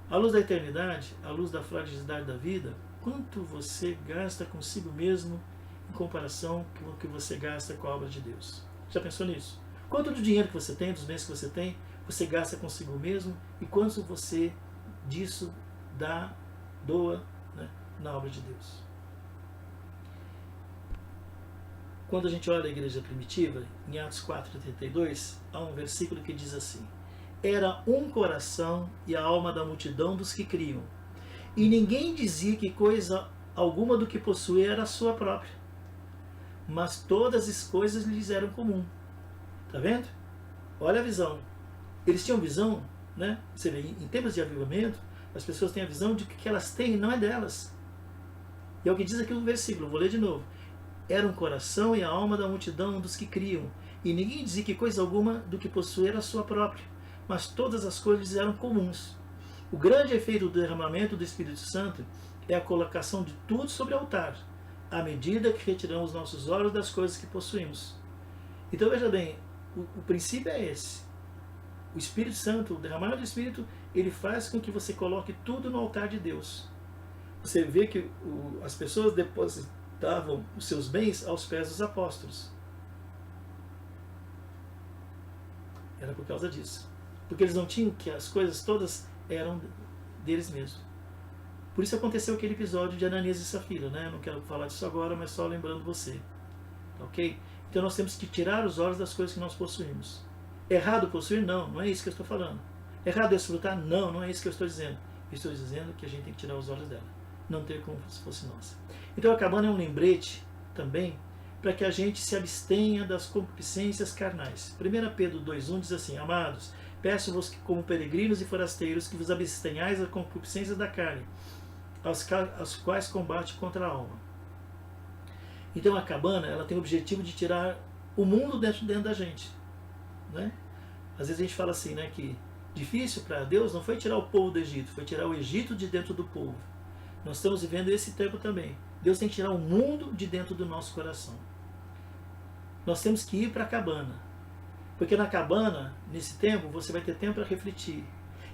À luz da eternidade, à luz da fragilidade da vida, quanto você gasta consigo mesmo em comparação com o que você gasta com a obra de Deus? Já pensou nisso? Quanto do dinheiro que você tem, dos bens que você gasta consigo mesmo, e quanto você disso doa, né, na obra de Deus? Quando a gente olha a igreja primitiva, em Atos 4:32, há um versículo que diz assim: Era um coração e a alma da multidão dos que criam, e ninguém dizia que coisa alguma do que possuía era sua própria, mas todas as coisas lhes eram comum. Está vendo? Olha a visão. Eles tinham visão, né? Você vê, em tempos de avivamento, as pessoas têm a visão de que o que elas têm não é delas. E é o que diz aqui no versículo, vou ler de novo. Era um coração e a alma da multidão dos que criam, e ninguém dizia que coisa alguma do que possuía era sua própria, mas todas as coisas eram comuns. O grande efeito do derramamento do Espírito Santo é a colocação de tudo sobre o altar, à medida que retiramos nossos olhos das coisas que possuímos. Então veja bem, o princípio é esse. O Espírito Santo, o derramamento do Espírito, ele faz com que você coloque tudo no altar de Deus. Você vê que as pessoas depositavam os seus bens aos pés dos apóstolos. Era por causa disso. Porque eles não tinham que as coisas todas eram deles mesmos. Por isso aconteceu aquele episódio de Ananias e Safira, né? Não quero falar disso agora, mas só lembrando você. Ok? Então nós temos que tirar os olhos das coisas que nós possuímos. Errado possuir? Não, não é isso que eu estou falando. Errado desfrutar? Não, não é isso que eu estou dizendo. Eu estou dizendo que a gente tem que tirar os olhos dela. Não ter como se fosse nossa. Então a cabana é um lembrete também para que a gente se abstenha das concupiscências carnais. 1 Pedro 2,1 diz assim: Amados, peço-vos que, como peregrinos e forasteiros, que vos abstenhais das concupiscências da carne, as quais combate contra a alma. Então a cabana, ela tem o objetivo de tirar o mundo dentro da gente. Né? Às vezes a gente fala assim, né, que difícil para Deus não foi tirar o povo do Egito, foi tirar o Egito de dentro do povo. Nós estamos vivendo esse tempo também. Deus tem que tirar o mundo de dentro do nosso coração. Nós temos que ir para a cabana. Porque na cabana, nesse tempo, você vai ter tempo para refletir.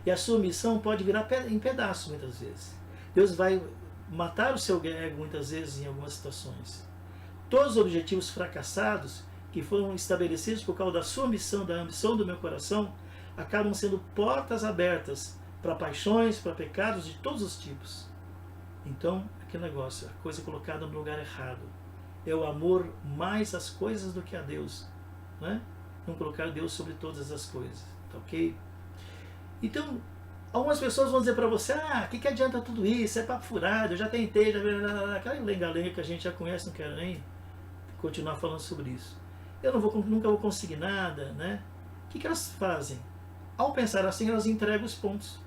E a sua missão pode virar em pedaços muitas vezes. Deus vai matar o seu ego muitas vezes em algumas situações. Todos os objetivos fracassados que foram estabelecidos por causa da sua missão, da ambição do meu coração, acabam sendo portas abertas para paixões, para pecados de todos os tipos. Então, aquele negócio, a coisa colocada no lugar errado. É o amor mais às coisas do que a Deus. Né? Não colocar Deus sobre todas as coisas. Tá ok? Então, algumas pessoas vão dizer para você, que adianta tudo isso? É papo furado, eu já tentei, aquela lenga-lenga que a gente já conhece, não quero nem continuar falando sobre isso. Eu nunca vou conseguir nada, né? O que elas fazem? Ao pensar assim, elas entregam os pontos.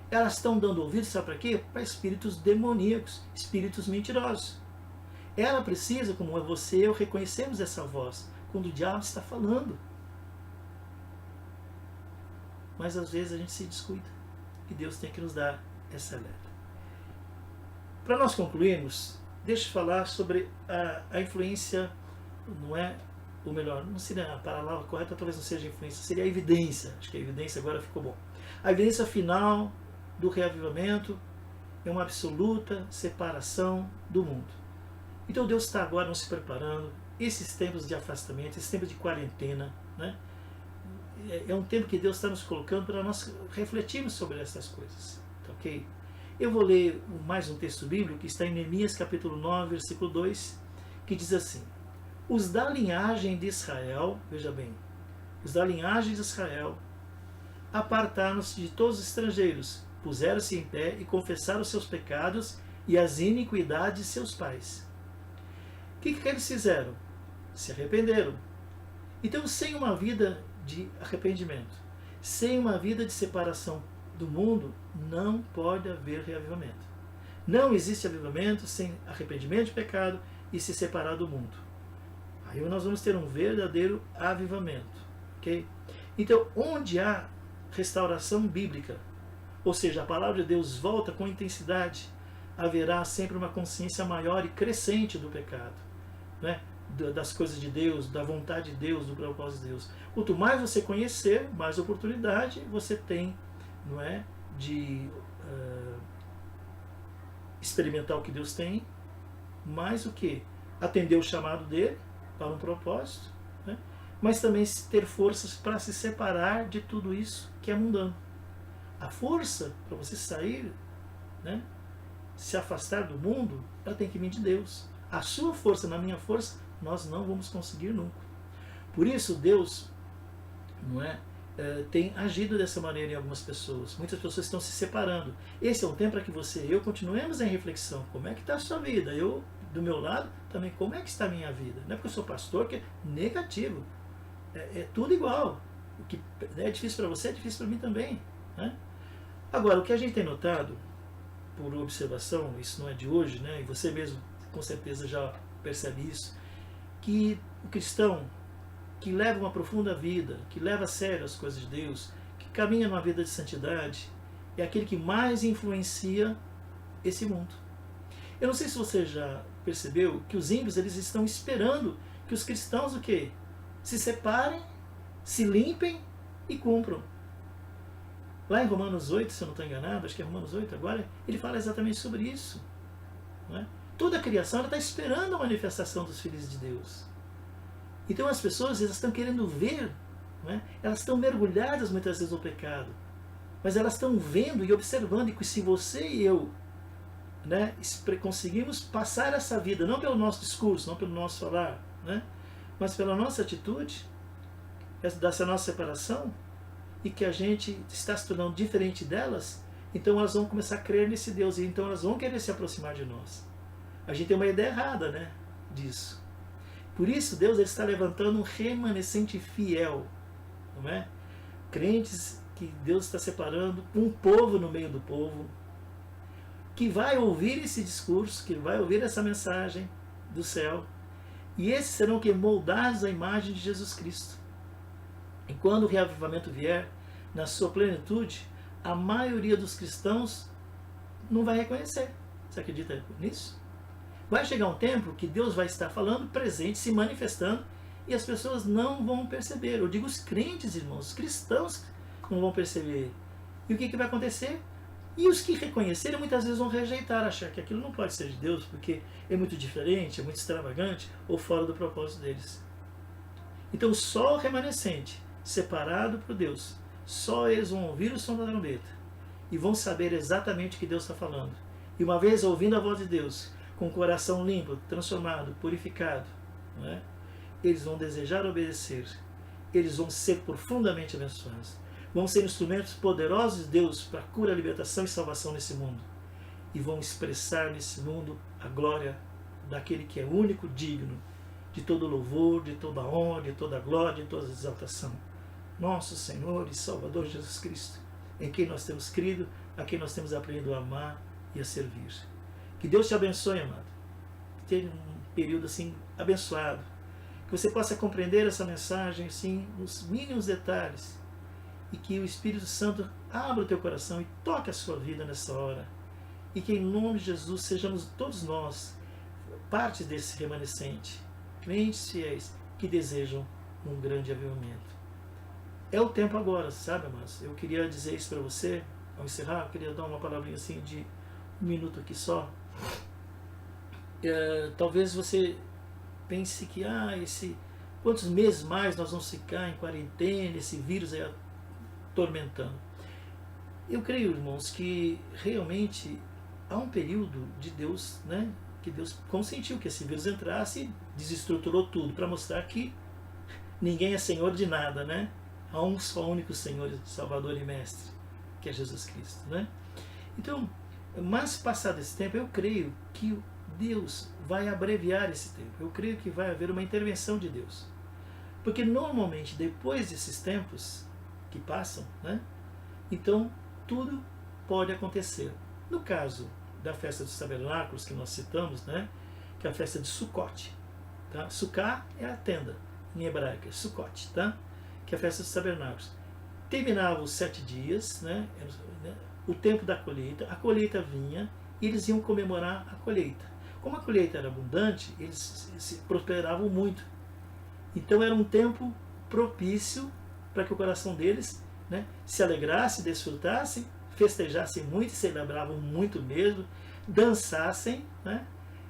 Elas estão dando ouvido, sabe para quê? Para espíritos demoníacos, espíritos mentirosos. Ela precisa, como você e eu, reconhecermos essa voz, quando o diabo está falando. Mas às vezes a gente se descuida. E Deus tem que nos dar essa alerta. Para nós concluirmos, deixa eu falar sobre a influência, não é? Ou melhor, não seria a palavra correta, talvez não seja influência, seria a evidência. Acho que a evidência agora ficou bom. A evidência final do reavivamento é uma absoluta separação do mundo. Então Deus está agora nos preparando, esses tempos de afastamento, esses tempos de quarentena, né? É um tempo que Deus está nos colocando para nós refletirmos sobre essas coisas. Tá ok? Eu vou ler mais um texto bíblico que está em Neemias capítulo 9, versículo 2, que diz assim: os da linhagem de Israel, veja bem, os da linhagem de Israel apartaram-se de todos os estrangeiros, puseram-se em pé e confessaram os seus pecados e as iniquidades de seus pais. O que eles fizeram? Se arrependeram. Então, sem uma vida de arrependimento, sem uma vida de separação do mundo, não pode haver reavivamento. Não existe avivamento sem arrependimento de pecado e se separar do mundo. Aí nós vamos ter um verdadeiro avivamento. Okay? Então, onde há restauração bíblica, ou seja, a palavra de Deus volta com intensidade, haverá sempre uma consciência maior e crescente do pecado, né? Das coisas de Deus, da vontade de Deus, do propósito de Deus. Quanto mais você conhecer, mais oportunidade você tem, não é, de experimentar o que Deus tem, mais o que? Atender o chamado dele para um propósito, né? Mas também ter forças para se separar de tudo isso que é mundano. A força para você sair, né, se afastar do mundo, ela tem que vir de Deus. A sua força, na minha força, nós não vamos conseguir nunca. Por isso Deus, não é, tem agido dessa maneira em algumas pessoas. Muitas pessoas estão se separando. Esse é um tempo para que você e eu continuemos em reflexão. Como é que está a sua vida? Eu, do meu lado, também, como é que está a minha vida? Não é porque eu sou pastor que é negativo. É tudo igual. O que é difícil para você é difícil para mim também, né? Agora, o que a gente tem notado, por observação, isso não é de hoje, né? E você mesmo com certeza já percebe isso, que o cristão que leva uma profunda vida, que leva a sério as coisas de Deus, que caminha numa vida de santidade, é aquele que mais influencia esse mundo. Eu não sei se você já percebeu que os ímpios, eles estão esperando que os cristãos o quê? Se separem, se limpem e cumpram. Lá em Romanos 8, se eu não estou enganado, acho que é Romanos 8 agora, ele fala exatamente sobre isso. Não é? Toda a criação está esperando a manifestação dos filhos de Deus. Então as pessoas elas estão querendo ver, não é? Elas estão mergulhadas muitas vezes no pecado, mas elas estão vendo e observando, e que se você e eu, né, conseguimos passar essa vida, não pelo nosso discurso, não pelo nosso falar, né, mas pela nossa atitude, dessa nossa separação, e que a gente está se tornando diferente delas, então elas vão começar a crer nesse Deus, e então elas vão querer se aproximar de nós. A gente tem uma ideia errada, né, disso. Por isso Deus ele está levantando um remanescente fiel, não é? Crentes que Deus está separando, um povo no meio do povo, que vai ouvir esse discurso, que vai ouvir essa mensagem do céu, e esses serão que moldados à imagem de Jesus Cristo. E quando o reavivamento vier, na sua plenitude, a maioria dos cristãos não vai reconhecer. Você acredita nisso? Vai chegar um tempo que Deus vai estar falando, presente, se manifestando, e as pessoas não vão perceber. Eu digo os crentes, irmãos, os cristãos não vão perceber. E o que vai acontecer? E os que reconhecerem muitas vezes vão rejeitar, achar que aquilo não pode ser de Deus, porque é muito diferente, é muito extravagante, ou fora do propósito deles. Então só o remanescente, separado por Deus, só eles vão ouvir o som da trombeta e vão saber exatamente o que Deus está falando. E uma vez ouvindo a voz de Deus, com o coração limpo, transformado, purificado, não é? Eles vão desejar obedecer, eles vão ser profundamente abençoados, vão ser instrumentos poderosos de Deus para cura, libertação e salvação nesse mundo, e vão expressar nesse mundo a glória daquele que é único, digno de todo louvor, de toda honra, de toda glória, de toda exaltação, nosso Senhor e Salvador Jesus Cristo, em quem nós temos crido, a quem nós temos aprendido a amar e a servir. Que Deus te abençoe, amado. Que tenha um período assim abençoado. Que você possa compreender essa mensagem assim, nos mínimos detalhes. E que o Espírito Santo abra o teu coração e toque a sua vida nessa hora. E que em nome de Jesus sejamos todos nós parte desse remanescente. Crentes fiéis que desejam um grande avivamento. É o tempo agora, sabe, amados? Eu queria dizer isso para você, ao encerrar, eu queria dar uma palavrinha assim de um minuto aqui só. Talvez você pense que quantos meses mais nós vamos ficar em quarentena, esse vírus aí atormentando. Eu creio, irmãos, que realmente há um período de Deus, né, que Deus consentiu que esse vírus entrasse e desestruturou tudo, para mostrar que ninguém é senhor de nada, né? Há um só único Senhor, Salvador e Mestre, que é Jesus Cristo, né? Então, mas passado esse tempo, eu creio que Deus vai abreviar esse tempo. Eu creio que vai haver uma intervenção de Deus. Porque normalmente, depois desses tempos que passam, né? Então, tudo pode acontecer. No caso da festa dos tabernáculos que nós citamos, né? Que é a festa de Sukkot. Tá? Sukkah é a tenda, em hebraico, Sukkot, tá? Que é a festa dos tabernáculos. Terminava os 7 dias, né? O tempo da colheita, a colheita vinha e eles iam comemorar a colheita. Como a colheita era abundante, eles se prosperavam muito. Então era um tempo propício para que o coração deles, né, se alegrasse, desfrutasse, festejassem muito, celebravam muito mesmo, dançassem, né,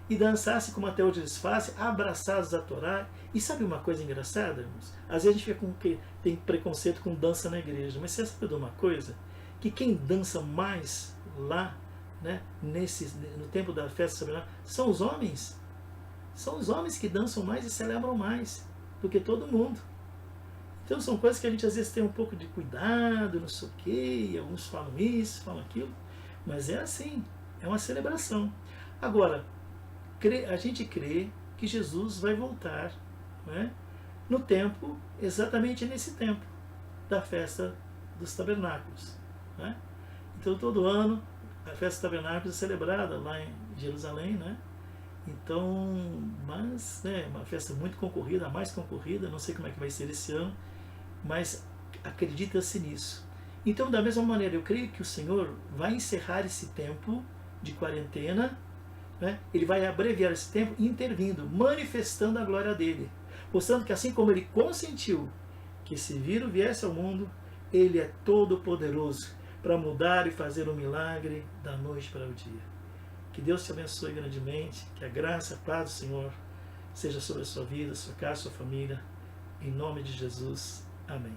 e dançassem como até hoje eles fazem, abraçados a Torá. E sabe uma coisa engraçada, irmãos? Às vezes a gente fica tem preconceito com dança na igreja, mas você sabe de uma coisa? Que quem dança mais lá, né, no tempo da festa tabernáculo, são os homens. São os homens que dançam mais e celebram mais do que todo mundo. Então são coisas que a gente às vezes tem um pouco de cuidado, não sei o quê, e alguns falam isso, falam aquilo, mas é assim, é uma celebração. Agora, a gente crê que Jesus vai voltar, né, no tempo, exatamente nesse tempo da festa dos tabernáculos, né? Então todo ano a festa dos tabernáculos é celebrada lá em Jerusalém, né? Então, mas é uma festa muito concorrida, a mais concorrida, não sei como é que vai ser esse ano, mas acredita-se nisso. Então, da mesma maneira, eu creio que o Senhor vai encerrar esse tempo de quarentena, né? Ele vai abreviar esse tempo intervindo, manifestando a glória dele, mostrando que assim como ele consentiu que esse vírus viesse ao mundo, ele é todo poderoso para mudar e fazer um milagre da noite para o dia. Que Deus te abençoe grandemente, que a graça, a paz do Senhor seja sobre a sua vida, sua casa, sua família, em nome de Jesus. Amém.